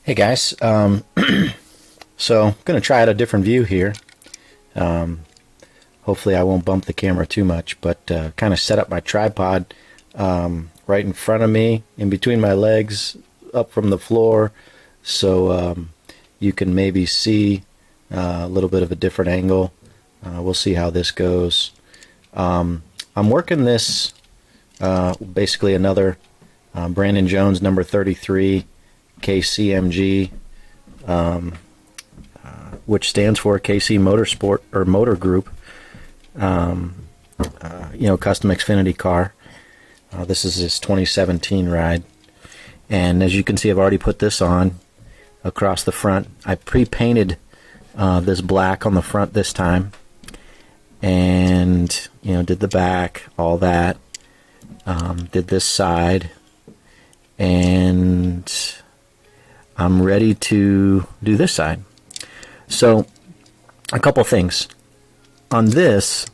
Hey guys, so I'm going to try out a different view here. Hopefully I won't bump the camera too much, but kind of set up my tripod right in front of me, in between my legs, up from the floor, so you can maybe see a little bit of a different angle. We'll see how this goes. I'm working this basically another Brandon Jones number 33 KCMG, which stands for KC Motorsport or Motor Group, custom Xfinity car. This is his 2017 ride, and as you can see, I've already put this on across the front. I pre-painted this black on the front this time, and did the back, all that. Did this side, and I'm ready to do this side. So a couple things on this.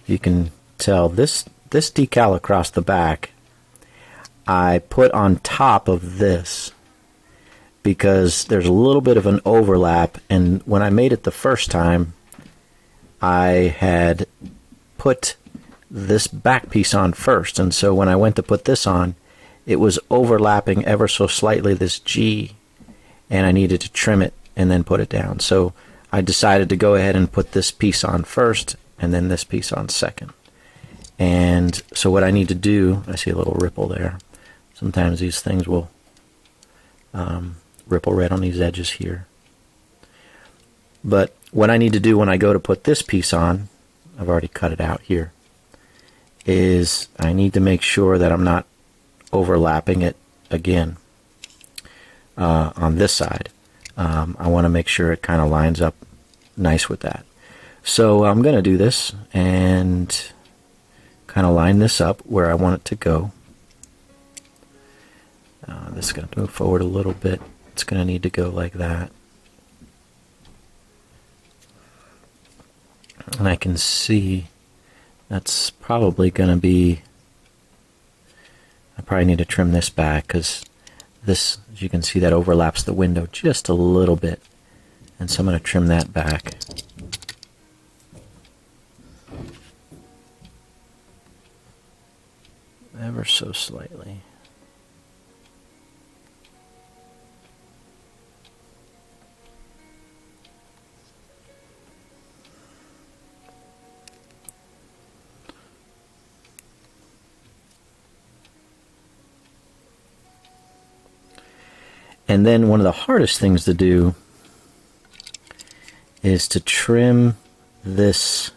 You can tell this decal across the back I put on top of this because there's a little bit of an overlap, and when I made it the first time I had put this back piece on first, and so when I went to put this on, it was overlapping ever so slightly this G, and I needed to trim it and then put it down. So I decided to go ahead and put this piece on first and then this piece on second. And so what I need to do, I see a little ripple there. Sometimes these things will ripple right on these edges here. But what I need to do when I go to put this piece on, I've already cut it out here, is I need to make sure that I'm not overlapping it again on this side. I want to make sure it kind of lines up nice with that. So I'm going to do this and kind of line this up where I want it to go. This is going to move forward a little bit. It's going to need to go like that. And I can see that's probably going to be, I probably need to trim this back because this, as you can see, that overlaps the window just a little bit. And so I'm going to trim that back. Ever so slightly. And then one of the hardest things to do is to trim this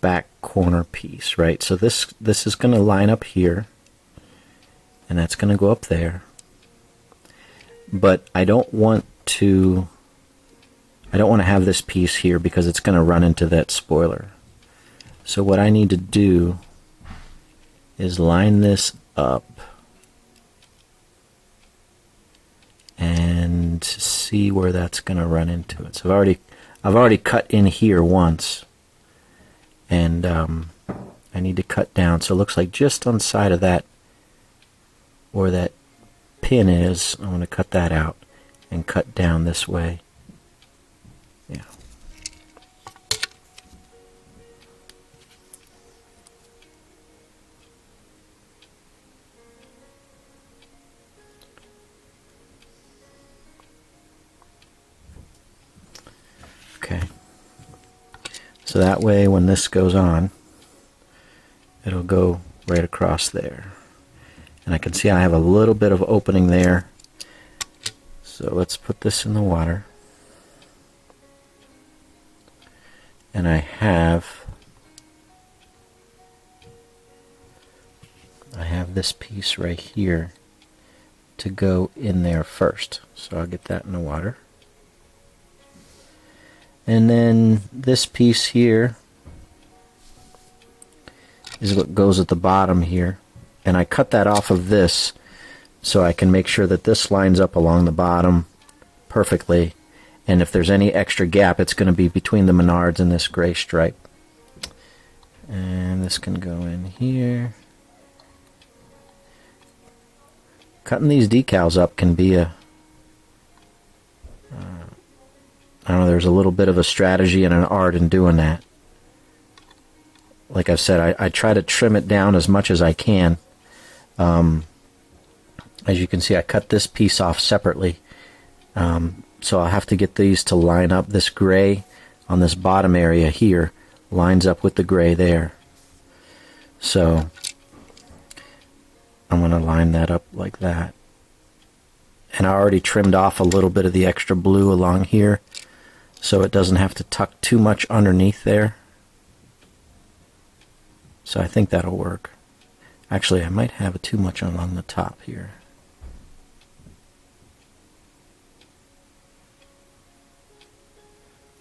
back corner piece, right? So this is going to line up here, and that's going to go up there. But I don't want to have this piece here because it's going to run into that spoiler. So what I need to do is line this up and see where that's going to run into it. So I've already cut in here once, and I need to cut down. So it looks like just on the side of that, where that pin is, I'm going to cut that out and cut down this way. Yeah. Okay, so that way when this goes on, it'll go right across there. And I can see I have a little bit of opening there. So let's put this in the water. And I have this piece right here to go in there first. So I'll get that in the water. And then this piece here is what goes at the bottom here. And I cut that off of this so I can make sure that this lines up along the bottom perfectly. And if there's any extra gap, it's going to be between the Menards and this gray stripe. And this can go in here. cutting these decals up can be a, I don't know, there's a little bit of a strategy and an art in doing that. Like I've said, I try to trim it down as much as I can. As you can see, I cut this piece off separately. So I'll have to get these to line up. This gray on this bottom area here lines up with the gray there. So I'm going to line that up like that. And I already trimmed off a little bit of the extra blue along here, so it doesn't have to tuck too much underneath there. So I think that'll work. Actually, I might have too much along the top here.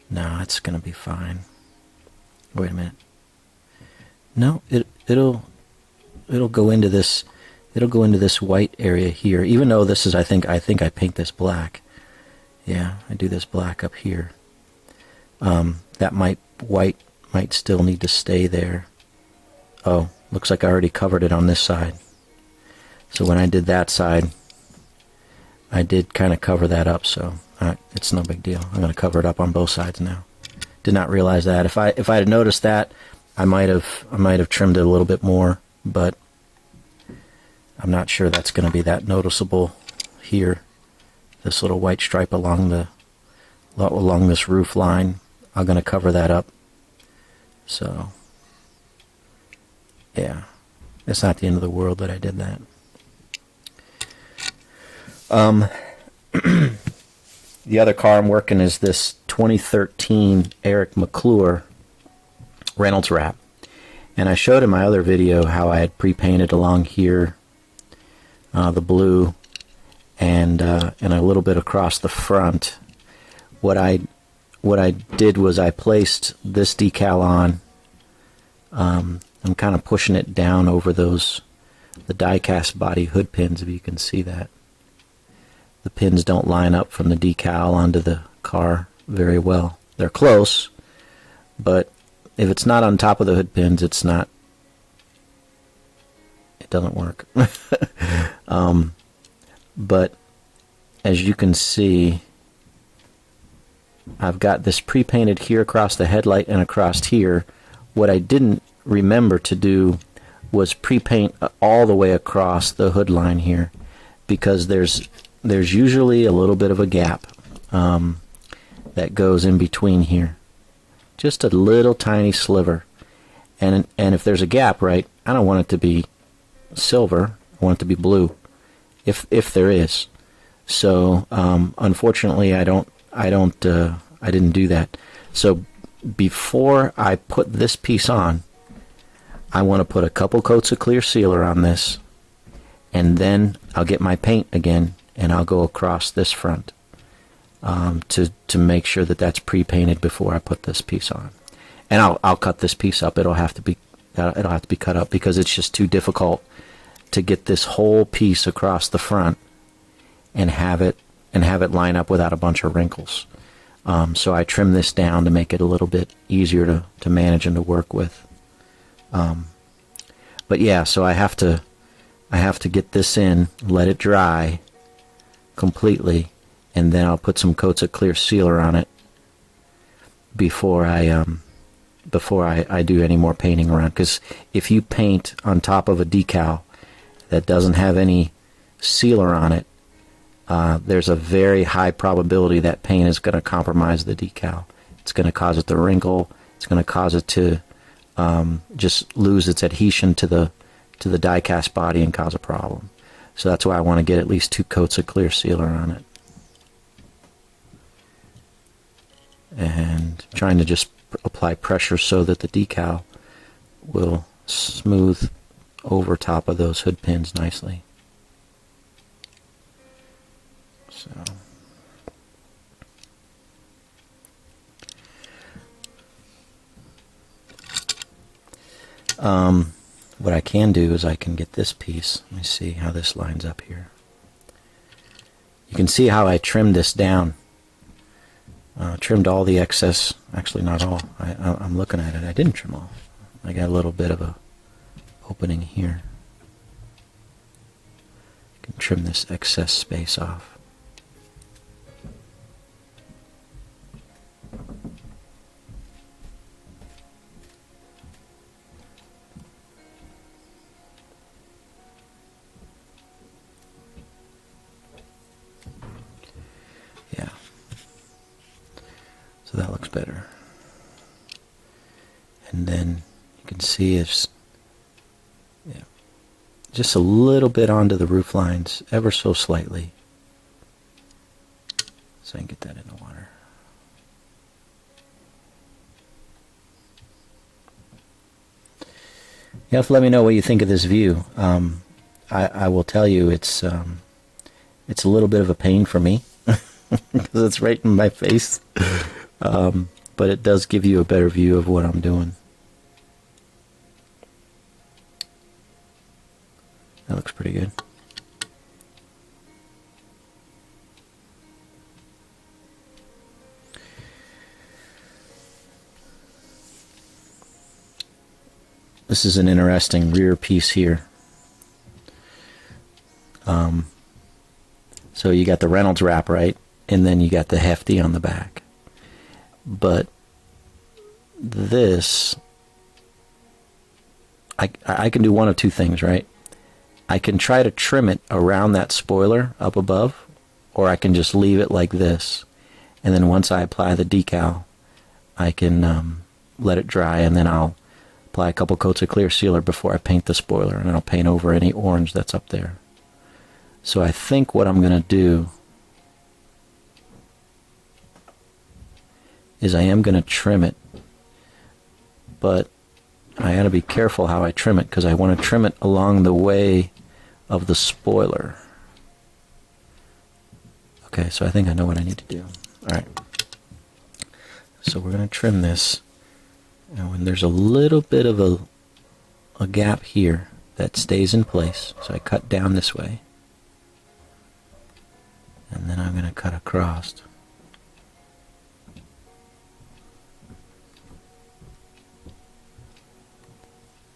No, it's going to be fine. Wait a minute. No, it'll go into this. It'll go into this white area here. Even though this is, I think I paint this black. Yeah, I do this black up here. That white might still need to stay there. Oh, looks like I already covered it on this side. So when I did that side, I did kind of cover that up. So it's no big deal. I'm going to cover it up on both sides now. Did not realize that. If I had noticed that, I might have trimmed it a little bit more, but I'm not sure that's going to be that noticeable here. This little white stripe along this roof line, I'm going to cover that up. So yeah, it's not the end of the world that I did that. The other car I'm working is this 2013 Eric McClure Reynolds Wrap. And I showed in my other video how I had pre-painted along here the blue and a little bit across the front. What I did was I placed this decal on. I'm kind of pushing it down over the Diecast body hood pins, if you can see that. The pins don't line up from the decal onto the car very well. They're close, but if it's not on top of the hood pins, it doesn't work. But as you can see, I've got this pre-painted here across the headlight and across here. What I didn't remember to do was pre-paint all the way across the hood line here, because there's usually a little bit of a gap that goes in between here. Just a little tiny sliver. And if there's a gap, right, I don't want it to be silver. I want it to be blue, if there is. So unfortunately, I didn't do that. So before I put this piece on, I want to put a couple coats of clear sealer on this, and then I'll get my paint again and I'll go across this front to make sure that that's pre-painted before I put this piece on. And I'll cut this piece up. It'll have to be cut up because it's just too difficult to get this whole piece across the front and have it line up without a bunch of wrinkles. So I trim this down to make it a little bit easier to manage and to work with. But yeah, so I have to get this in, let it dry completely, and then I'll put some coats of clear sealer on it before I do any more painting around. Because if you paint on top of a decal that doesn't have any sealer on it, there's a very high probability that paint is going to compromise the decal. It's going to cause it to wrinkle. It's going to cause it to just lose its adhesion to the die-cast body and cause a problem. So that's why I want to get at least 2 coats of clear sealer on it. And trying to just apply pressure so that the decal will smooth over top of those hood pins nicely. So what I can do is I can get this piece. Let me see how this lines up here. You can see how I trimmed this down. Trimmed all the excess. Actually, not all. I'm looking at it. I didn't trim all. I got a little bit of a opening here. You can trim this excess space off. Yeah. So that looks better. And then you can see it's just a little bit onto the roof lines, ever so slightly. So I can get that in the water. You have to let me know what you think of this view. I will tell you it's a little bit of a pain for me because it's right in my face. But it does give you a better view of what I'm doing. That looks pretty good. This is an interesting rear piece here. So you got the Reynolds Wrap, right? And then you got the Hefty on the back. But this, I can do one of two things, right? I can try to trim it around that spoiler up above, or I can just leave it like this. And then once I apply the decal, I can let it dry, and then I'll apply a couple coats of clear sealer before I paint the spoiler, and I'll paint over any orange that's up there. So I think what I'm going to do is I am going to trim it, but I got to be careful how I trim it because I want to trim it along the way of the spoiler. Okay, so I think I know what I need to do. Alright, so we're going to trim this, and when there's a little bit of a gap here that stays in place, so I cut down this way, and then I'm going to cut across.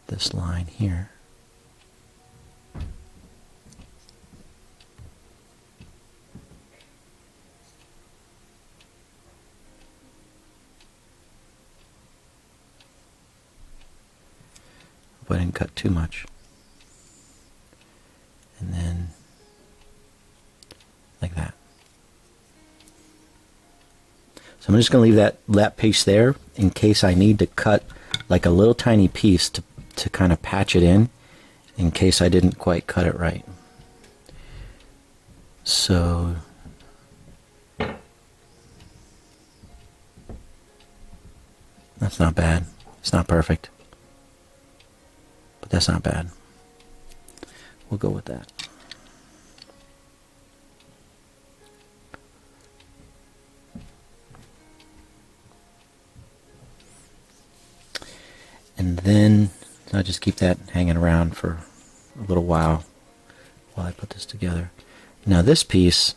This line here. Hope I didn't cut too much. And then like that. So I'm just going to leave that piece there in case I need to cut like a little tiny piece to kind of patch it in case I didn't quite cut it right. So that's not bad. It's not perfect, but that's not bad. We'll go with that. And then I'll just keep that hanging around for a little while I put this together. Now this piece,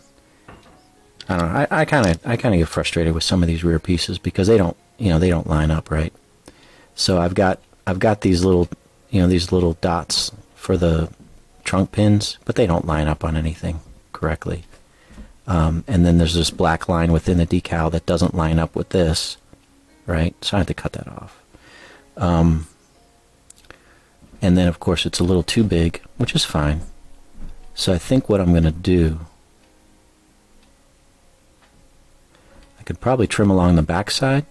I don't know. I kind of get frustrated with some of these rear pieces because they don't line up right. So I've got these little dots for the trunk pins, but they don't line up on anything correctly. And then there's this black line within the decal that doesn't line up with this, right? So I have to cut that off. And then of course it's a little too big, which is fine. So I think what I'm going to do, I could probably trim along the back side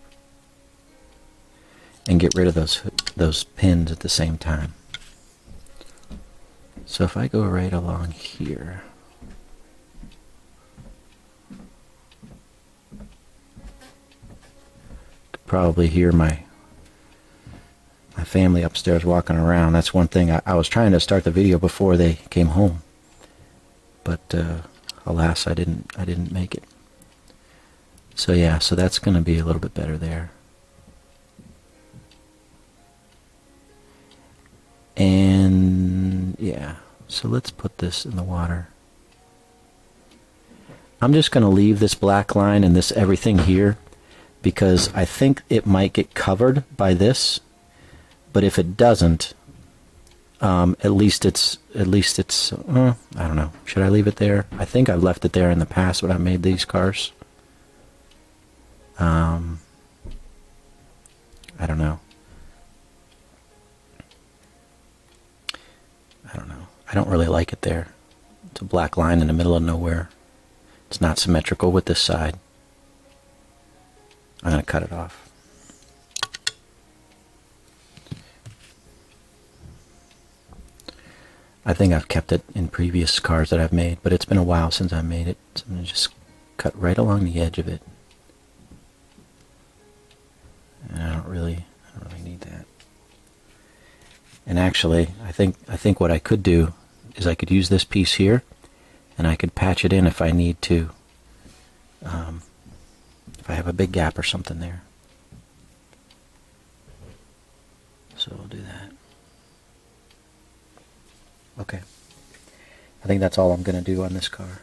and get rid of those pins at the same time. So if I go right along here, could probably hear my family upstairs walking around. That's one thing. I was trying to start the video before they came home, but alas, I didn't make it. So yeah, so that's going to be a little bit better there. And yeah, so let's put this in the water. I'm just going to leave this black line and this everything here because I think it might get covered by this. But if it doesn't, At least it's I don't know. Should I leave it there? I think I've left it there in the past when I made these cars. I don't know. I don't really like it there. It's a black line in the middle of nowhere. It's not symmetrical with this side. I'm going to cut it off. I think I've kept it in previous cars that I've made, but it's been a while since I made it. So I'm going to just cut right along the edge of it. And I don't really need that. And actually, I think what I could do is I could use this piece here, and I could patch it in if I need to. If I have a big gap or something there. So we'll do that. Okay. I think that's all I'm going to do on this car.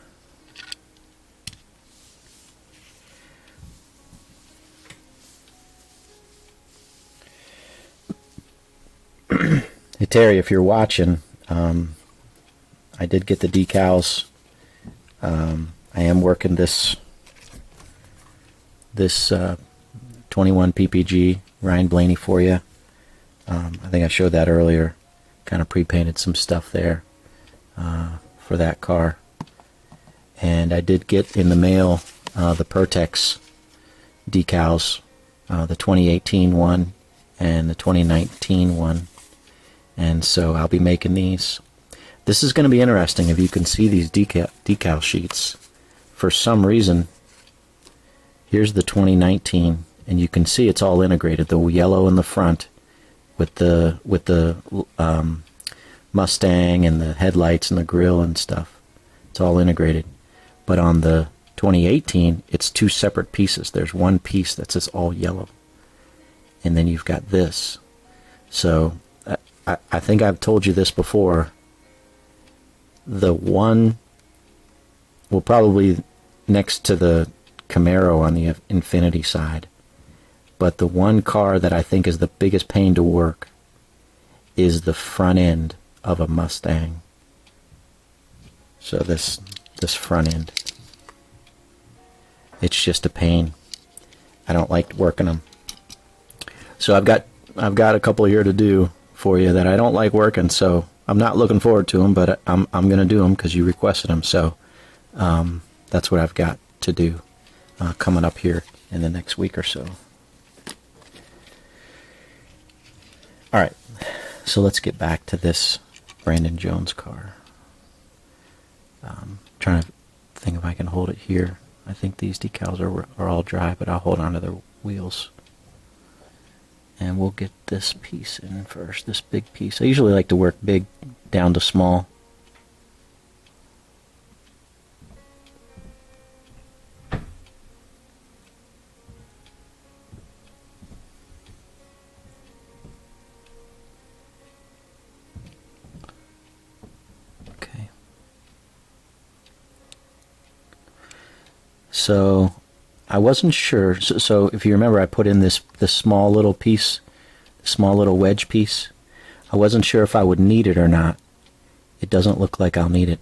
Hey Terry, if you're watching, I did get the decals. I am working this 21 PPG Ryan Blaney for you. I think I showed that earlier. Kind of pre-painted some stuff there for that car. And I did get in the mail the Pertex decals, the 2018 one and the 2019 one. And so I'll be making these. This is going to be interesting if you can see these decal sheets. For some reason, here's the 2019, and you can see it's all integrated. The yellow in the front with the Mustang and the headlights and the grill and stuff. It's all integrated. But on the 2018, it's two separate pieces. There's one piece that's just all yellow, and then you've got this. So I think I've told you this before. The one will probably next to the Camaro on the Xfinity side, but the one car that I think is the biggest pain to work is the front end of a Mustang. So this front end, it's just a pain. I don't like working them. So I've got a couple here to do for you that I don't like working, so I'm not looking forward to them, but I'm going to do them because you requested them. So that's what I've got to do coming up here in the next week or so. All right, so let's get back to this Brandon Jones car. Trying to think if I can hold it here. I think these decals are all dry, but I'll hold on to the wheels. And we'll get this piece in first, this big piece. I usually like to work big down to small. Okay. So I wasn't sure. So if you remember, I put in this small little piece, small little wedge piece. I wasn't sure if I would need it or not. It doesn't look like I'll need it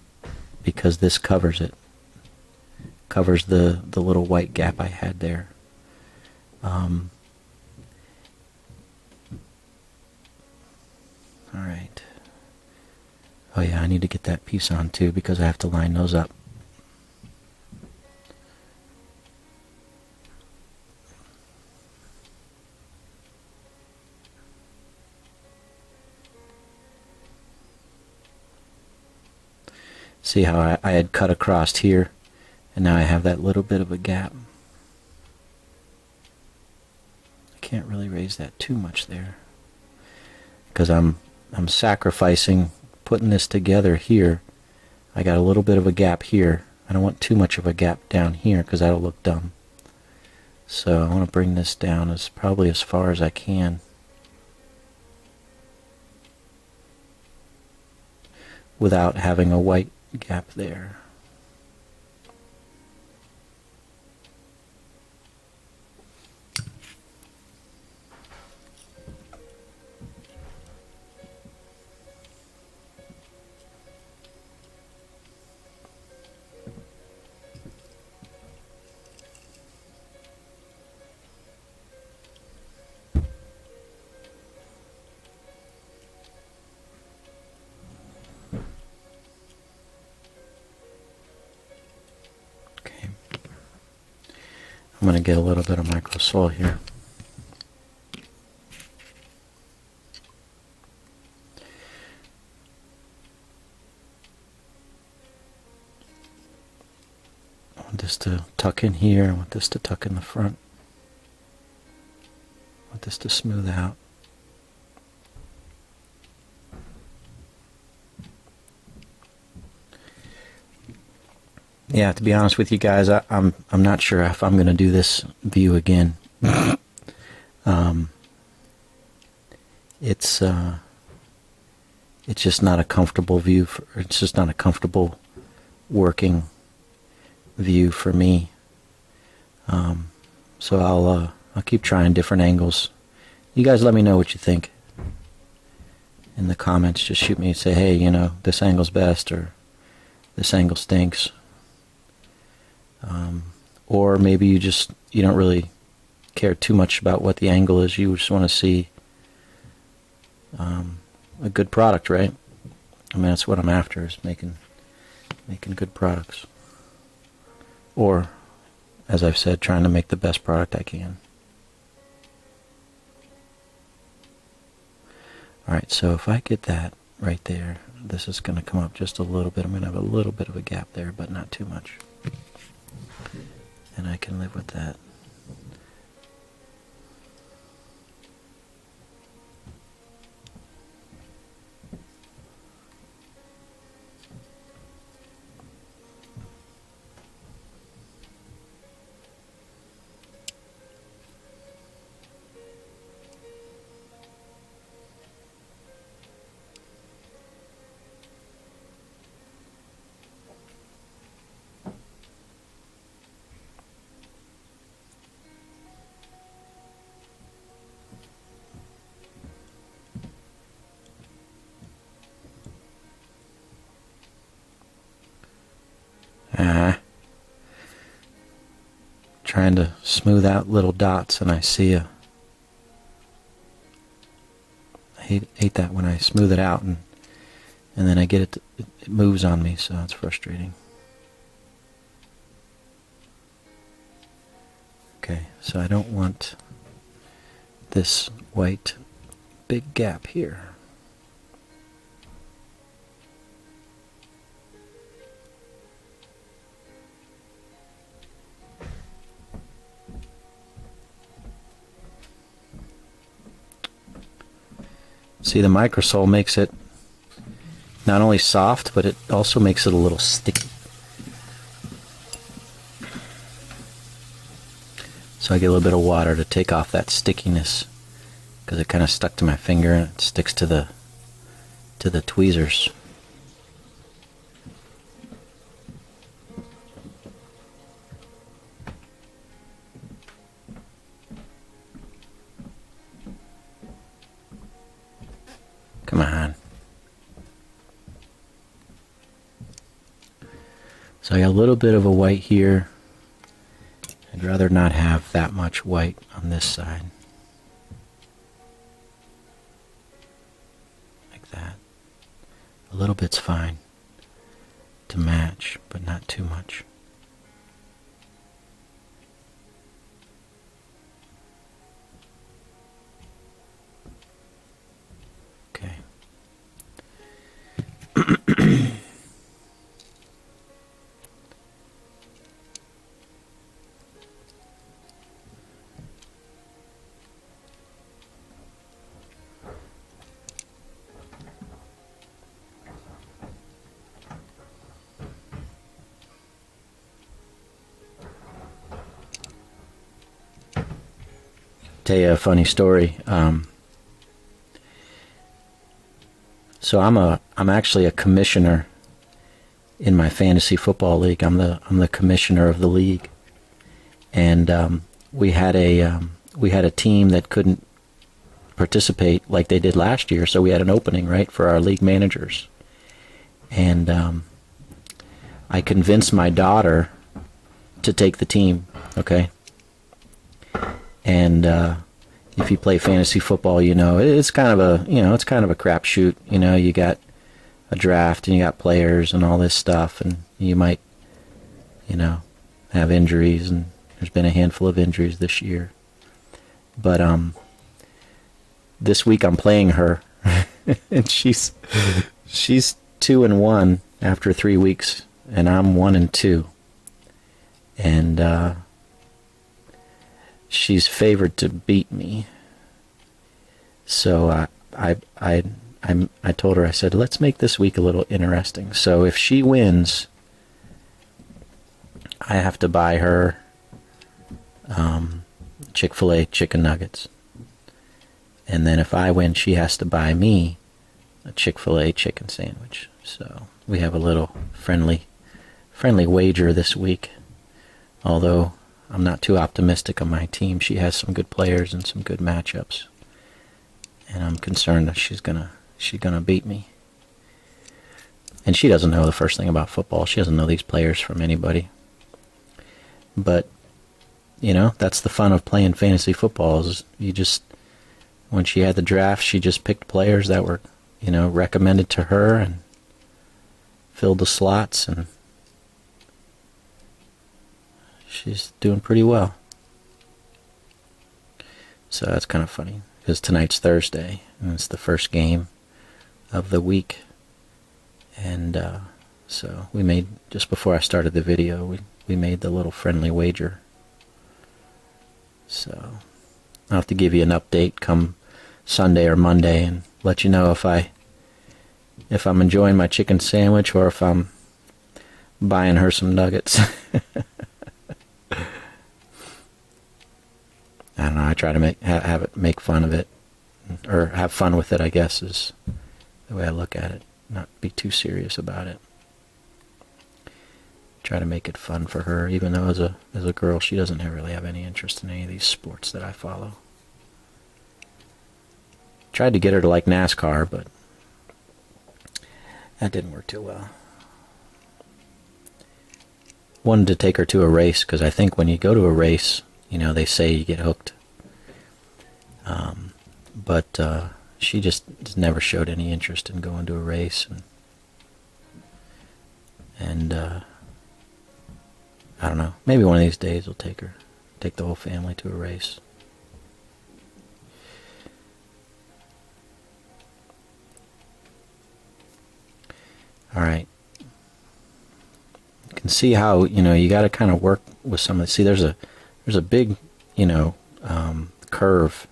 because this covers it. Covers the little white gap I had there. All right. Oh yeah, I need to get that piece on too because I have to line those up. See how I had cut across here, and now I have that little bit of a gap. I can't really raise that too much there because I'm sacrificing putting this together here. I got a little bit of a gap here. I don't want too much of a gap down here because that'll look dumb. So I want to bring this down probably as far as I can. Without having a white gap there. I'm going to get a little bit of microsole here. I want this to tuck in here. I want this to tuck in the front. I want this to smooth out. Yeah, to be honest with you guys, I'm not sure if I'm going to do this view again. It's just not a comfortable view. It's just not a comfortable working view for me. So I'll keep trying different angles. You guys, let me know what you think in the comments. Just shoot me and say, hey, you know, this angle's best, or this angle stinks. Or maybe you don't really care too much about what the angle is. You just want to see a good product, right? I mean, that's what I'm after, is making good products. Or, as I've said, trying to make the best product I can. Alright, so if I get that right there, this is going to come up just a little bit. I'm going to have a little bit of a gap there, but not too much. And I can live with that. Trying to smooth out little dots, and I see I hate that when I smooth it out and then I get it moves on me, so it's frustrating. Okay, so I don't want this white big gap here. See, the microsole makes it not only soft, but it also makes it a little sticky. So I get a little bit of water to take off that stickiness, because it kind of stuck to my finger and it sticks to the tweezers. Come on. So I got a little bit of a white here. I'd rather not have that much white on this side. Like that. A little bit's fine to match, but not too much. Okay. Tell you a funny story. So I'm actually a commissioner in my fantasy football league. I'm the commissioner of the league, and we had a team that couldn't participate like they did last year. So we had an opening, right, for our league managers, and I convinced my daughter to take the team. Okay. And if you play fantasy football, you know it's kind of a crapshoot. You know, you got a draft and you got players and all this stuff, and you might, have injuries and There's been a handful of injuries this year. But this week I'm playing her, and she's 2-1 after 3 weeks, and I'm 1-2, and she's favored to beat me. So I told her, I said, let's make this week a little interesting. So if she wins, I have to buy her Chick-fil-A chicken nuggets. And then if I win, she has to buy me a Chick-fil-A chicken sandwich. So we have a little friendly wager this week. Although I'm not too optimistic on my team. She has some good players and some good matchups. And I'm concerned that she's gonna beat me. And she doesn't know the first thing about football. She doesn't know these players from anybody. But you know, that's the fun of playing fantasy football. Is you just, when she had the draft, she just picked players that were, you know, recommended to her and filled the slots, and she's doing pretty well. So that's kind of funny, because tonight's Thursday, and it's the first game of the week. And so we made, just before I started the video, we made the little friendly wager. So I'll have to give you an update come Sunday or Monday and let you know if I'm enjoying my chicken sandwich or if I'm buying her some nuggets. I don't know. I try to make fun of it, or have fun with it, I guess, is the way I look at it. Not be too serious about it. Try to make it fun for her, even though as a girl she doesn't really have any interest in any of these sports that I follow. Tried to get her to like NASCAR, but that didn't work too well. Wanted to take her to a race, because I think when you go to a race, you know, they say you get hooked. But she just never showed any interest in going to a race, and I don't know. Maybe one of these days we'll take the whole family to a race. All right. You can see how, you know, you got to kind of work with some of the, see, there's a big, you know, curve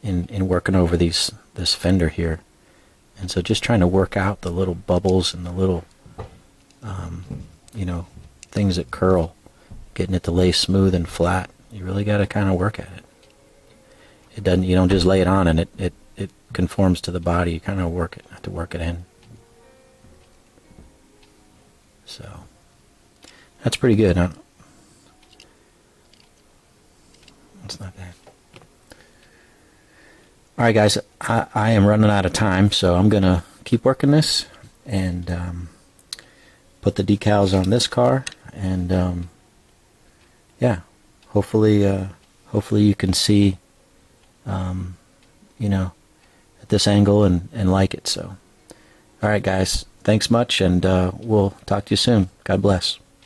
in working over this fender here. And so just trying to work out the little bubbles and the little, you know, things that curl, getting it to lay smooth and flat. You really got to kind of work at it. It doesn't, you don't just lay it on and it conforms to the body. You kind of have to work it in. So that's pretty good, huh? That's not bad. All right, guys, I am running out of time, so I'm gonna keep working this and put the decals on this car, and yeah, hopefully you can see, you know, at this angle and like it. So, all right, guys, thanks much, and we'll talk to you soon. God bless.